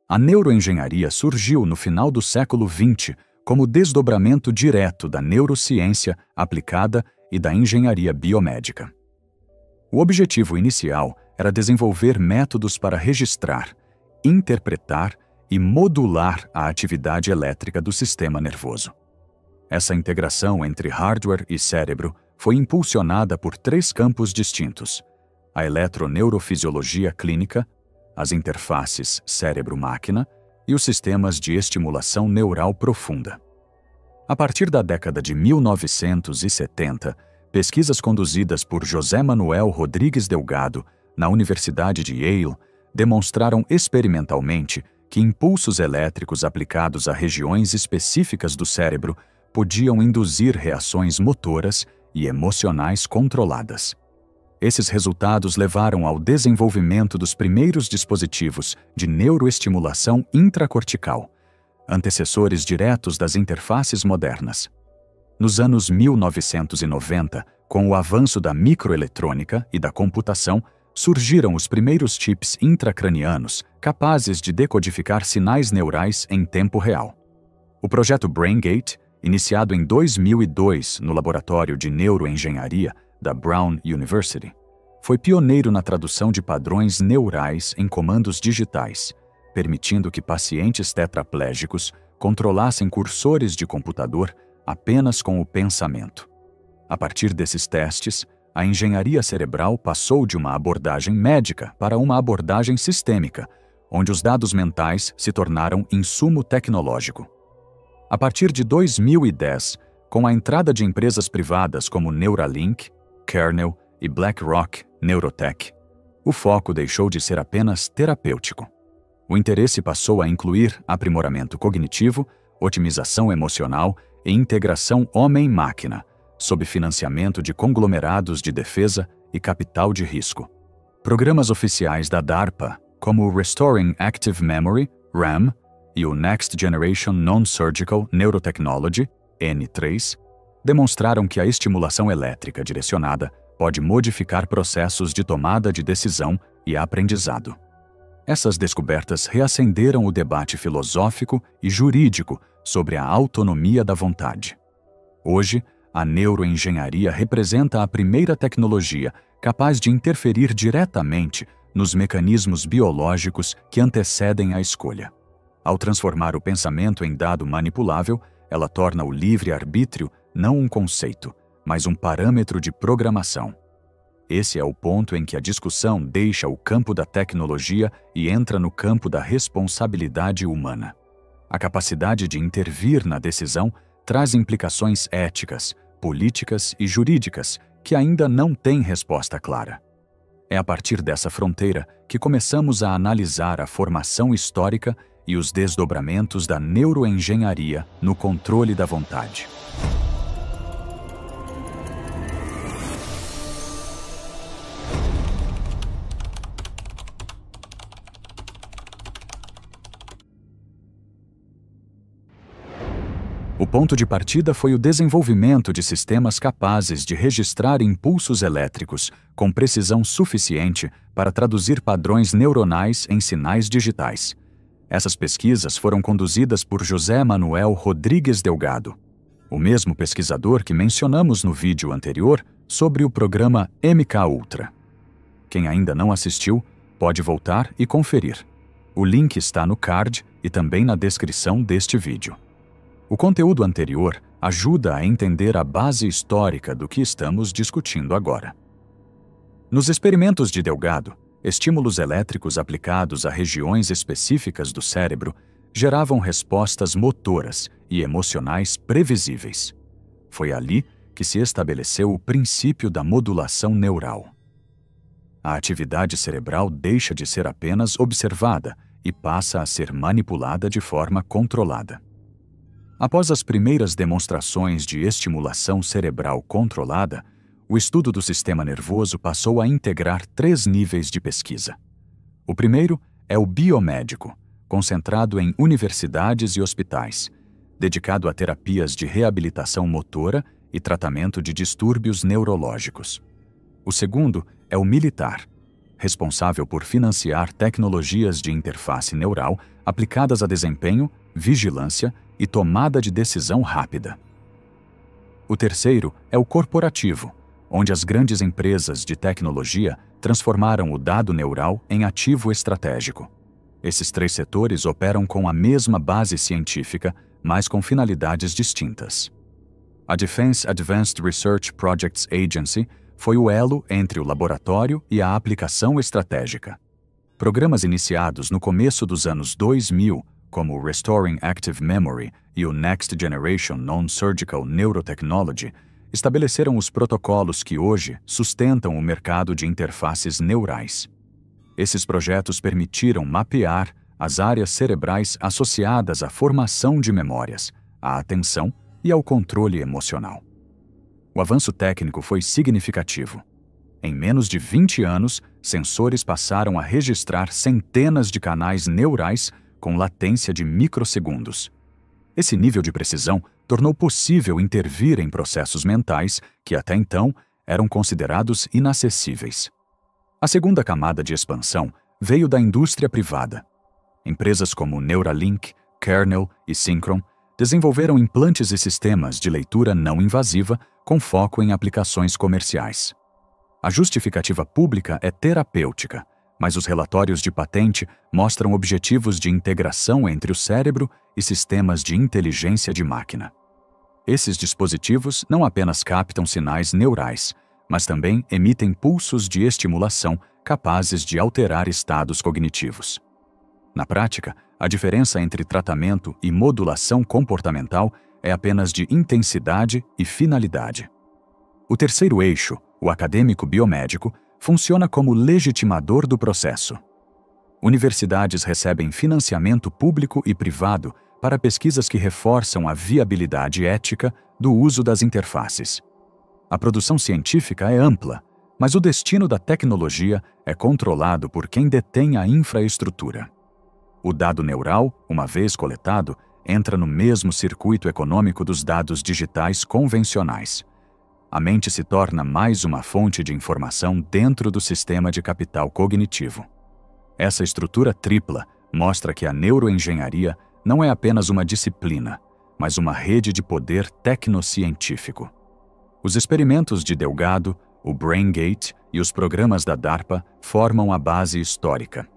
A neuroengenharia surgiu no final do século XX como desdobramento direto da neurociência aplicada e da engenharia biomédica. O objetivo inicial era desenvolver métodos para registrar, interpretar e modular a atividade elétrica do sistema nervoso. Essa integração entre hardware e cérebro foi impulsionada por 3 campos distintos: a eletroneurofisiologia clínica, as interfaces cérebro-máquina e os sistemas de estimulação neural profunda. A partir da década de 1970, pesquisas conduzidas por José Manuel Rodrigues Delgado, na Universidade de Yale, demonstraram experimentalmente que impulsos elétricos aplicados a regiões específicas do cérebro podiam induzir reações motoras e emocionais controladas. Esses resultados levaram ao desenvolvimento dos primeiros dispositivos de neuroestimulação intracortical, antecessores diretos das interfaces modernas. Nos anos 1990, com o avanço da microeletrônica e da computação, surgiram os primeiros chips intracranianos capazes de decodificar sinais neurais em tempo real. O projeto BrainGate, iniciado em 2002 no Laboratório de Neuroengenharia da Brown University, foi pioneiro na tradução de padrões neurais em comandos digitais, permitindo que pacientes tetraplégicos controlassem cursores de computador apenas com o pensamento. A partir desses testes, a engenharia cerebral passou de uma abordagem médica para uma abordagem sistêmica, onde os dados mentais se tornaram insumo tecnológico. A partir de 2010, com a entrada de empresas privadas como Neuralink, Kernel e BlackRock Neurotech, o foco deixou de ser apenas terapêutico. O interesse passou a incluir aprimoramento cognitivo, otimização emocional e integração homem-máquina, sob financiamento de conglomerados de defesa e capital de risco. Programas oficiais da DARPA, como o Restoring Active Memory, RAM, e o Next Generation Non-Surgical Neurotechnology, N3, demonstraram que a estimulação elétrica direcionada pode modificar processos de tomada de decisão e aprendizado. Essas descobertas reacenderam o debate filosófico e jurídico sobre a autonomia da vontade. Hoje, a neuroengenharia representa a primeira tecnologia capaz de interferir diretamente nos mecanismos biológicos que antecedem a escolha. Ao transformar o pensamento em dado manipulável, ela torna o livre-arbítrio não um conceito, mas um parâmetro de programação. Esse é o ponto em que a discussão deixa o campo da tecnologia e entra no campo da responsabilidade humana. A capacidade de intervir na decisão traz implicações éticas, políticas e jurídicas que ainda não têm resposta clara. É a partir dessa fronteira que começamos a analisar a formação histórica e os desdobramentos da neuroengenharia no controle da vontade. O ponto de partida foi o desenvolvimento de sistemas capazes de registrar impulsos elétricos com precisão suficiente para traduzir padrões neuronais em sinais digitais. Essas pesquisas foram conduzidas por José Manuel Rodrigues Delgado, o mesmo pesquisador que mencionamos no vídeo anterior sobre o programa MKUltra. Quem ainda não assistiu, pode voltar e conferir. O link está no card e também na descrição deste vídeo. O conteúdo anterior ajuda a entender a base histórica do que estamos discutindo agora. Nos experimentos de Delgado, estímulos elétricos aplicados a regiões específicas do cérebro geravam respostas motoras e emocionais previsíveis. Foi ali que se estabeleceu o princípio da modulação neural. A atividade cerebral deixa de ser apenas observada e passa a ser manipulada de forma controlada. Após as primeiras demonstrações de estimulação cerebral controlada, o estudo do sistema nervoso passou a integrar 3 níveis de pesquisa. O primeiro é o biomédico, concentrado em universidades e hospitais, dedicado a terapias de reabilitação motora e tratamento de distúrbios neurológicos. O segundo é o militar, responsável por financiar tecnologias de interface neural aplicadas a desempenho, vigilância e tomada de decisão rápida. O terceiro é o corporativo, onde as grandes empresas de tecnologia transformaram o dado neural em ativo estratégico. Esses três setores operam com a mesma base científica, mas com finalidades distintas. A Defense Advanced Research Projects Agency foi o elo entre o laboratório e a aplicação estratégica. Programas iniciados no começo dos anos 2000, como o Restoring Active Memory e o Next Generation Non-Surgical Neurotechnology, estabeleceram os protocolos que hoje sustentam o mercado de interfaces neurais. Esses projetos permitiram mapear as áreas cerebrais associadas à formação de memórias, à atenção e ao controle emocional. O avanço técnico foi significativo. Em menos de 20 anos, sensores passaram a registrar centenas de canais neurais com latência de microsegundos. Esse nível de precisão tornou possível intervir em processos mentais que até então eram considerados inacessíveis. A segunda camada de expansão veio da indústria privada. Empresas como Neuralink, Kernel e Synchron desenvolveram implantes e sistemas de leitura não invasiva com foco em aplicações comerciais. A justificativa pública é terapêutica, mas os relatórios de patente mostram objetivos de integração entre o cérebro e sistemas de inteligência de máquina. Esses dispositivos não apenas captam sinais neurais, mas também emitem pulsos de estimulação capazes de alterar estados cognitivos. Na prática, a diferença entre tratamento e modulação comportamental é apenas de intensidade e finalidade. O terceiro eixo, o acadêmico biomédico, funciona como legitimador do processo. Universidades recebem financiamento público e privado para pesquisas que reforçam a viabilidade ética do uso das interfaces. A produção científica é ampla, mas o destino da tecnologia é controlado por quem detém a infraestrutura. O dado neural, uma vez coletado, entra no mesmo circuito econômico dos dados digitais convencionais. A mente se torna mais uma fonte de informação dentro do sistema de capital cognitivo. Essa estrutura tripla mostra que a neuroengenharia não é apenas uma disciplina, mas uma rede de poder tecnocientífico. Os experimentos de Delgado, o BrainGate e os programas da DARPA formam a base histórica.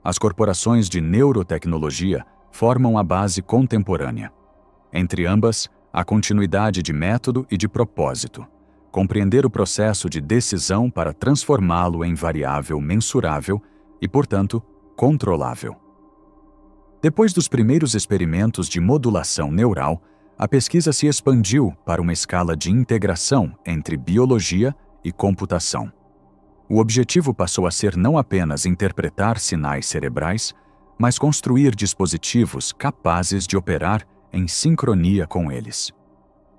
As corporações de neurotecnologia formam a base contemporânea. Entre ambas, há continuidade de método e de propósito. Compreender o processo de decisão para transformá-lo em variável mensurável e, portanto, controlável. Depois dos primeiros experimentos de modulação neural, a pesquisa se expandiu para uma escala de integração entre biologia e computação. O objetivo passou a ser não apenas interpretar sinais cerebrais, mas construir dispositivos capazes de operar em sincronia com eles.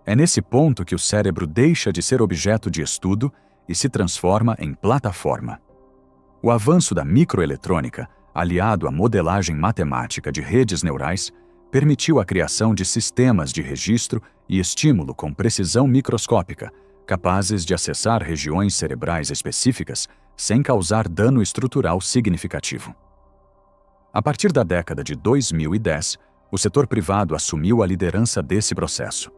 É nesse ponto que o cérebro deixa de ser objeto de estudo e se transforma em plataforma. O avanço da microeletrônica, aliado à modelagem matemática de redes neurais, permitiu a criação de sistemas de registro e estímulo com precisão microscópica, capazes de acessar regiões cerebrais específicas sem causar dano estrutural significativo. A partir da década de 2010, o setor privado assumiu a liderança desse processo.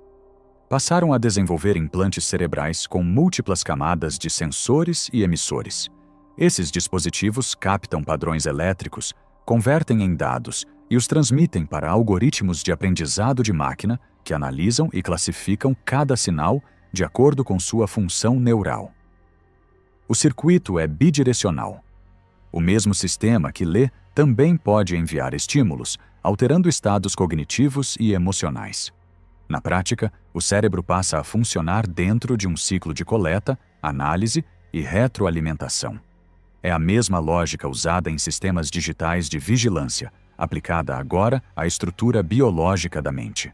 Passaram a desenvolver implantes cerebrais com múltiplas camadas de sensores e emissores. Esses dispositivos captam padrões elétricos, convertem em dados e os transmitem para algoritmos de aprendizado de máquina que analisam e classificam cada sinal de acordo com sua função neural. O circuito é bidirecional. O mesmo sistema que lê também pode enviar estímulos, alterando estados cognitivos e emocionais. Na prática, o cérebro passa a funcionar dentro de um ciclo de coleta, análise e retroalimentação. É a mesma lógica usada em sistemas digitais de vigilância, aplicada agora à estrutura biológica da mente.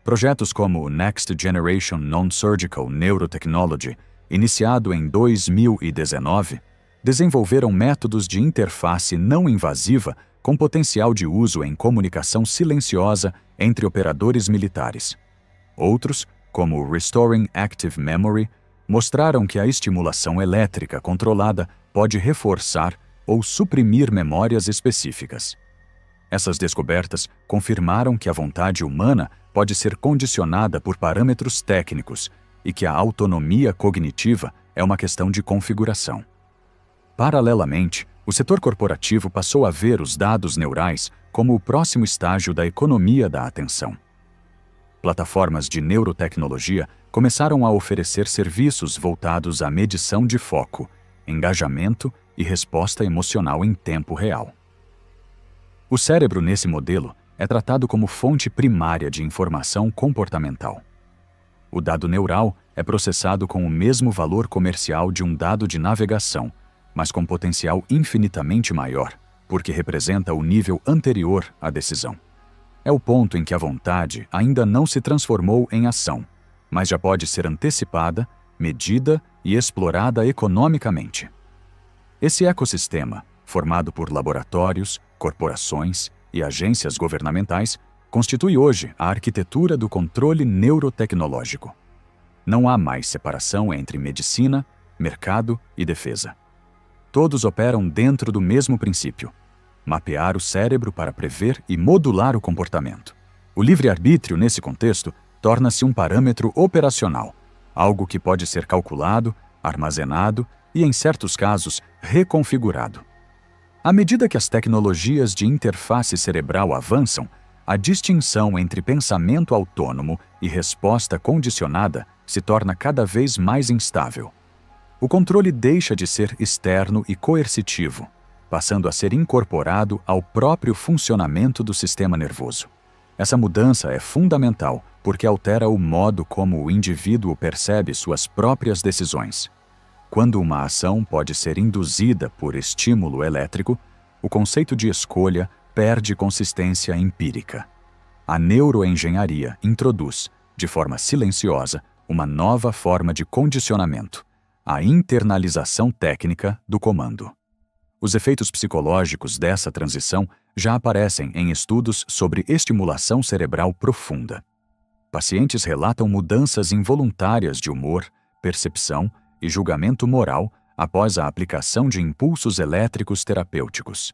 Projetos como o Next Generation Non-Surgical Neurotechnology, iniciado em 2019, desenvolveram métodos de interface não invasiva com potencial de uso em comunicação silenciosa entre operadores militares. Outros, como o Restoring Active Memory, mostraram que a estimulação elétrica controlada pode reforçar ou suprimir memórias específicas. Essas descobertas confirmaram que a vontade humana pode ser condicionada por parâmetros técnicos e que a autonomia cognitiva é uma questão de configuração. Paralelamente, o setor corporativo passou a ver os dados neurais como o próximo estágio da economia da atenção. Plataformas de neurotecnologia começaram a oferecer serviços voltados à medição de foco, engajamento e resposta emocional em tempo real. O cérebro, nesse modelo, é tratado como fonte primária de informação comportamental. O dado neural é processado com o mesmo valor comercial de um dado de navegação, mas com potencial infinitamente maior, porque representa o nível anterior à decisão. É o ponto em que a vontade ainda não se transformou em ação, mas já pode ser antecipada, medida e explorada economicamente. Esse ecossistema, formado por laboratórios, corporações e agências governamentais, constitui hoje a arquitetura do controle neurotecnológico. Não há mais separação entre medicina, mercado e defesa. Todos operam dentro do mesmo princípio: mapear o cérebro para prever e modular o comportamento. O livre-arbítrio, nesse contexto, torna-se um parâmetro operacional, algo que pode ser calculado, armazenado e, em certos casos, reconfigurado. À medida que as tecnologias de interface cerebral avançam, a distinção entre pensamento autônomo e resposta condicionada se torna cada vez mais instável. O controle deixa de ser externo e coercitivo, passando a ser incorporado ao próprio funcionamento do sistema nervoso. Essa mudança é fundamental porque altera o modo como o indivíduo percebe suas próprias decisões. Quando uma ação pode ser induzida por estímulo elétrico, o conceito de escolha perde consistência empírica. A neuroengenharia introduz, de forma silenciosa, uma nova forma de condicionamento: a internalização técnica do comando. Os efeitos psicológicos dessa transição já aparecem em estudos sobre estimulação cerebral profunda. Pacientes relatam mudanças involuntárias de humor, percepção e julgamento moral após a aplicação de impulsos elétricos terapêuticos.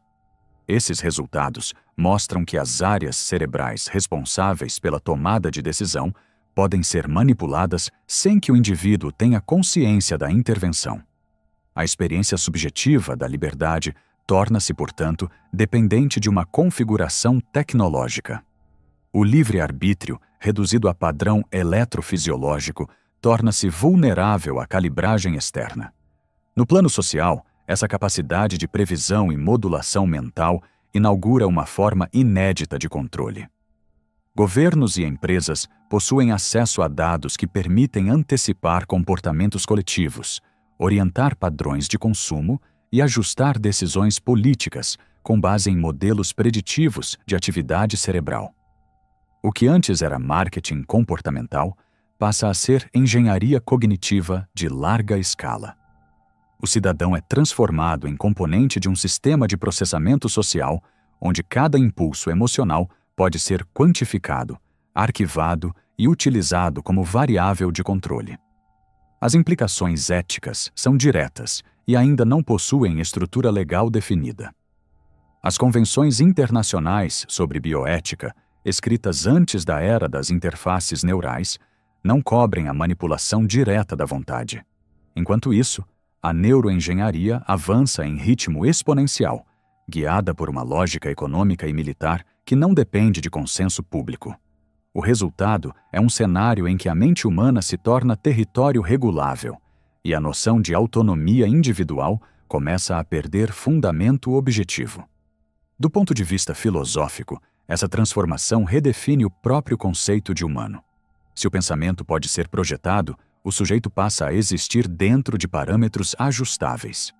Esses resultados mostram que as áreas cerebrais responsáveis pela tomada de decisão podem ser manipuladas sem que o indivíduo tenha consciência da intervenção. A experiência subjetiva da liberdade torna-se, portanto, dependente de uma configuração tecnológica. O livre-arbítrio, reduzido a padrão eletrofisiológico, torna-se vulnerável à calibragem externa. No plano social, essa capacidade de previsão e modulação mental inaugura uma forma inédita de controle. Governos e empresas possuem acesso a dados que permitem antecipar comportamentos coletivos, orientar padrões de consumo e ajustar decisões políticas com base em modelos preditivos de atividade cerebral. O que antes era marketing comportamental passa a ser engenharia cognitiva de larga escala. O cidadão é transformado em componente de um sistema de processamento social onde cada impulso emocional pode ser quantificado, arquivado e utilizado como variável de controle. As implicações éticas são diretas e ainda não possuem estrutura legal definida. As convenções internacionais sobre bioética, escritas antes da era das interfaces neurais, não cobrem a manipulação direta da vontade. Enquanto isso, a neuroengenharia avança em ritmo exponencial, guiada por uma lógica econômica e militar que não depende de consenso público. O resultado é um cenário em que a mente humana se torna território regulável e a noção de autonomia individual começa a perder fundamento objetivo. Do ponto de vista filosófico, essa transformação redefine o próprio conceito de humano. Se o pensamento pode ser projetado, o sujeito passa a existir dentro de parâmetros ajustáveis.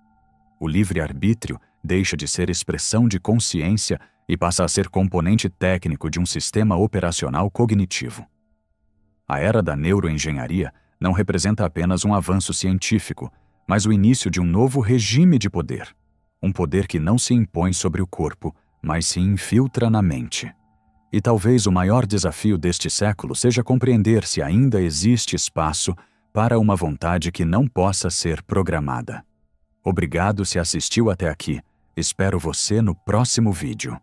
O livre-arbítrio deixa de ser expressão de consciência e passa a ser componente técnico de um sistema operacional cognitivo. A era da neuroengenharia não representa apenas um avanço científico, mas o início de um novo regime de poder. Um poder que não se impõe sobre o corpo, mas se infiltra na mente. E talvez o maior desafio deste século seja compreender se ainda existe espaço para uma vontade que não possa ser programada. Obrigado se assistiu até aqui. Espero você no próximo vídeo.